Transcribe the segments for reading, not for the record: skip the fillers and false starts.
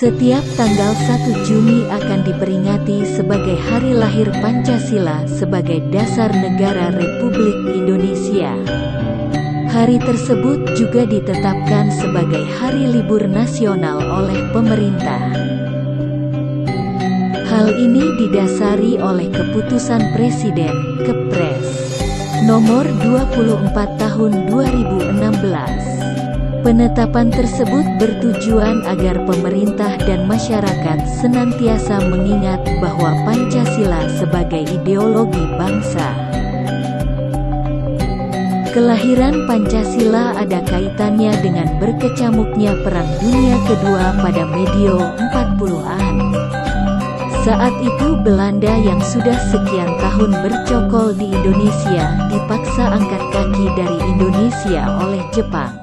Setiap tanggal 1 Juni akan diperingati sebagai Hari Lahir Pancasila sebagai dasar negara Republik Indonesia. Hari tersebut juga ditetapkan sebagai hari libur nasional oleh pemerintah. Hal ini didasari oleh Keputusan Presiden, Kepres Nomor 24 Tahun 2016. Penetapan tersebut bertujuan agar pemerintah dan masyarakat senantiasa mengingat bahwa Pancasila sebagai ideologi bangsa. Kelahiran Pancasila ada kaitannya dengan berkecamuknya Perang Dunia Kedua pada medio 40-an. Saat itu Belanda yang sudah sekian tahun bercokol di Indonesia dipaksa angkat kaki dari Indonesia oleh Jepang.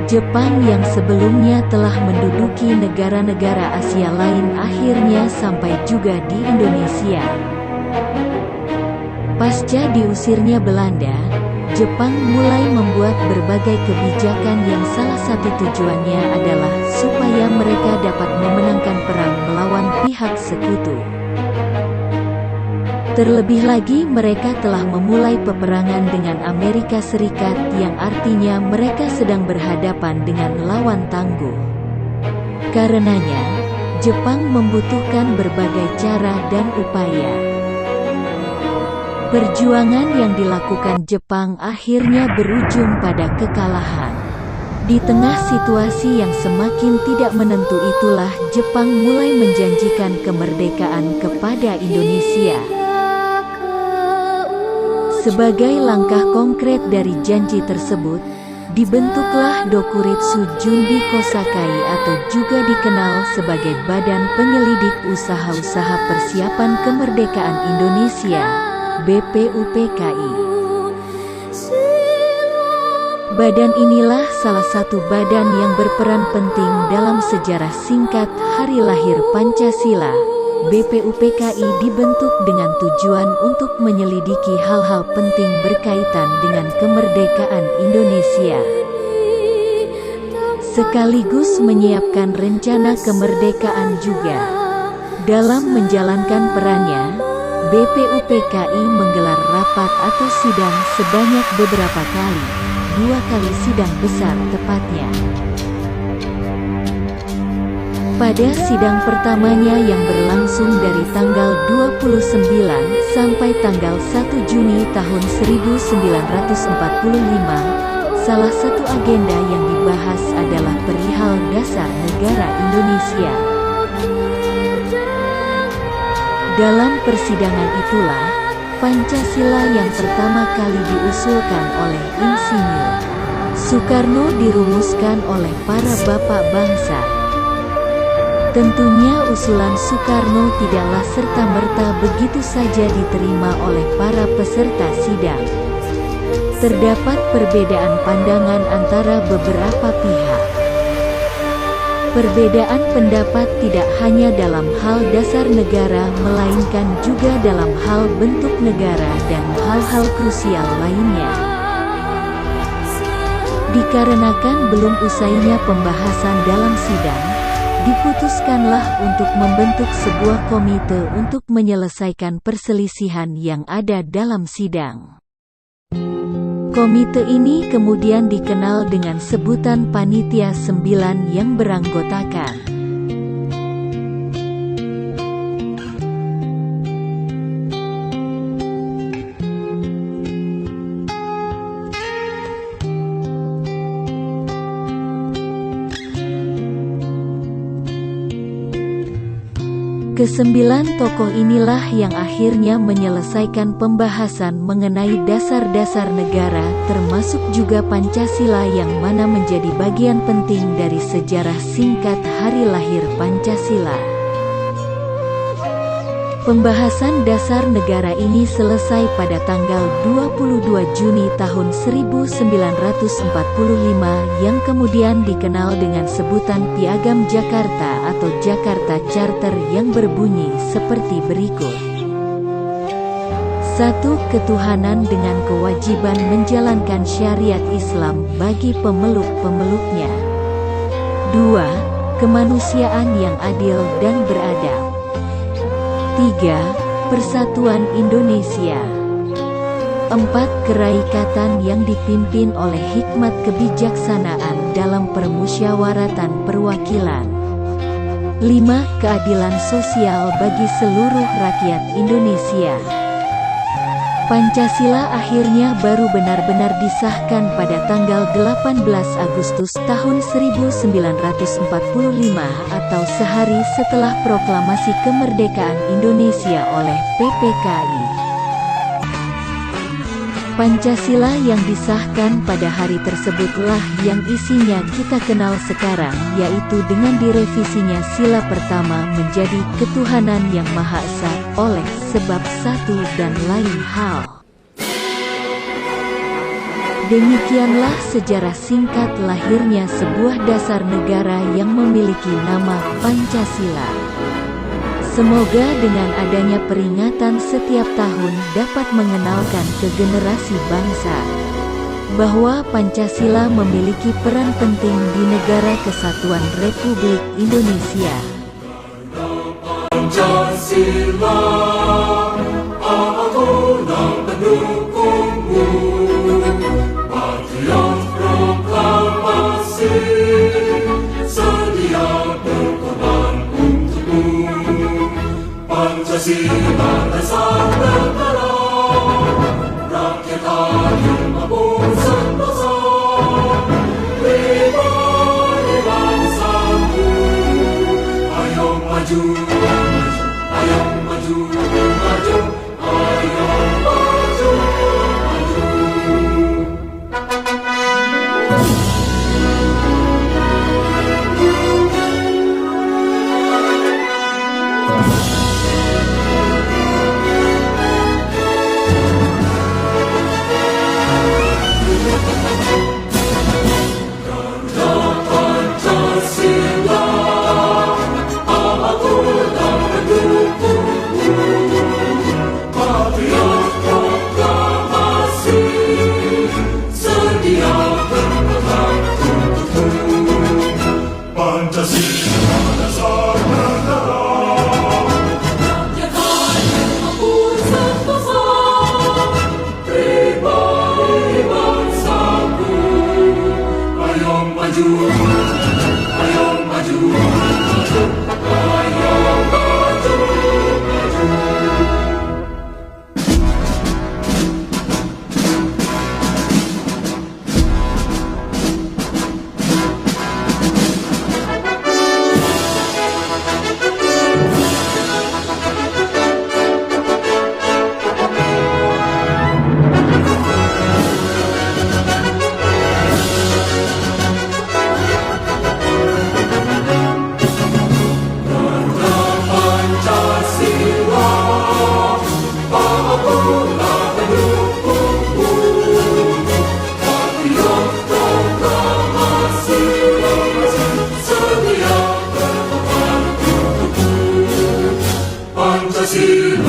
Jepang yang sebelumnya telah menduduki negara-negara Asia lain akhirnya sampai juga di Indonesia. Pasca diusirnya Belanda, Jepang mulai membuat berbagai kebijakan yang salah satu tujuannya adalah supaya mereka dapat memenangkan perang melawan pihak sekutu. Terlebih lagi mereka telah memulai peperangan dengan Amerika Serikat yang artinya mereka sedang berhadapan dengan lawan tangguh. Karenanya, Jepang membutuhkan berbagai cara dan upaya. Perjuangan yang dilakukan Jepang akhirnya berujung pada kekalahan. Di tengah situasi yang semakin tidak menentu itulah Jepang mulai menjanjikan kemerdekaan kepada Indonesia. Sebagai langkah konkret dari janji tersebut, dibentuklah Dokuritsu Junbi Kosakai atau juga dikenal sebagai Badan Penyelidik Usaha-Usaha Persiapan Kemerdekaan Indonesia, BPUPKI. Badan inilah salah satu badan yang berperan penting dalam sejarah singkat Hari Lahir Pancasila. BPUPKI dibentuk dengan tujuan untuk menyelidiki hal-hal penting berkaitan dengan kemerdekaan Indonesia, sekaligus menyiapkan rencana kemerdekaan juga. Dalam menjalankan perannya, BPUPKI menggelar rapat atau sidang sebanyak beberapa kali, 2 kali sidang besar tepatnya. Pada sidang pertamanya yang berlangsung dari tanggal 29 sampai tanggal 1 Juni tahun 1945, salah satu agenda yang dibahas adalah perihal dasar negara Indonesia. Dalam persidangan itulah, Pancasila yang pertama kali diusulkan oleh Insinyur Soekarno dirumuskan oleh para bapak bangsa. Tentunya usulan Soekarno tidaklah serta-merta begitu saja diterima oleh para peserta sidang. Terdapat perbedaan pandangan antara beberapa pihak. Perbedaan pendapat tidak hanya dalam hal dasar negara melainkan juga dalam hal bentuk negara dan hal-hal krusial lainnya. Dikarenakan belum usainya pembahasan dalam sidang, diputuskanlah untuk membentuk sebuah komite untuk menyelesaikan perselisihan yang ada dalam sidang. Komite ini kemudian dikenal dengan sebutan Panitia 9 yang beranggotakan Kesembilan tokoh inilah yang akhirnya menyelesaikan pembahasan mengenai dasar-dasar negara termasuk juga Pancasila yang mana menjadi bagian penting dari sejarah singkat Hari Lahir Pancasila. Pembahasan dasar negara ini selesai pada tanggal 22 Juni tahun 1945 yang kemudian dikenal dengan sebutan Piagam Jakarta atau Jakarta Charter yang berbunyi seperti berikut. 1. Ketuhanan dengan kewajiban menjalankan syariat Islam bagi pemeluk-pemeluknya. 2. kemanusiaan yang adil dan beradab. 3. Persatuan Indonesia. 4. Keraikatan yang dipimpin oleh hikmat kebijaksanaan dalam permusyawaratan perwakilan. 5. Keadilan sosial bagi seluruh rakyat Indonesia. Pancasila akhirnya baru benar-benar disahkan pada tanggal 18 Agustus tahun 1945 atau sehari setelah proklamasi kemerdekaan Indonesia oleh PPKI. Pancasila yang disahkan pada hari tersebutlah yang isinya kita kenal sekarang, yaitu dengan direvisinya sila pertama menjadi ketuhanan yang Maha Esa, oleh sebab satu dan lain hal. Demikianlah sejarah singkat lahirnya sebuah dasar negara yang memiliki nama Pancasila. Semoga dengan adanya peringatan setiap tahun dapat mengenalkan ke generasi bangsa bahwa Pancasila memiliki peran penting di Negara Kesatuan Republik Indonesia. Pancasila, aku pendukungmu, patriot proklamasi, sedia berkorban untukmu. Pancasila dasar negara, rakyat adil mampu sentosa, pribadi bangsaku. Ayo maju, ayo maju, maju, ayo maju, maju. Pancasila.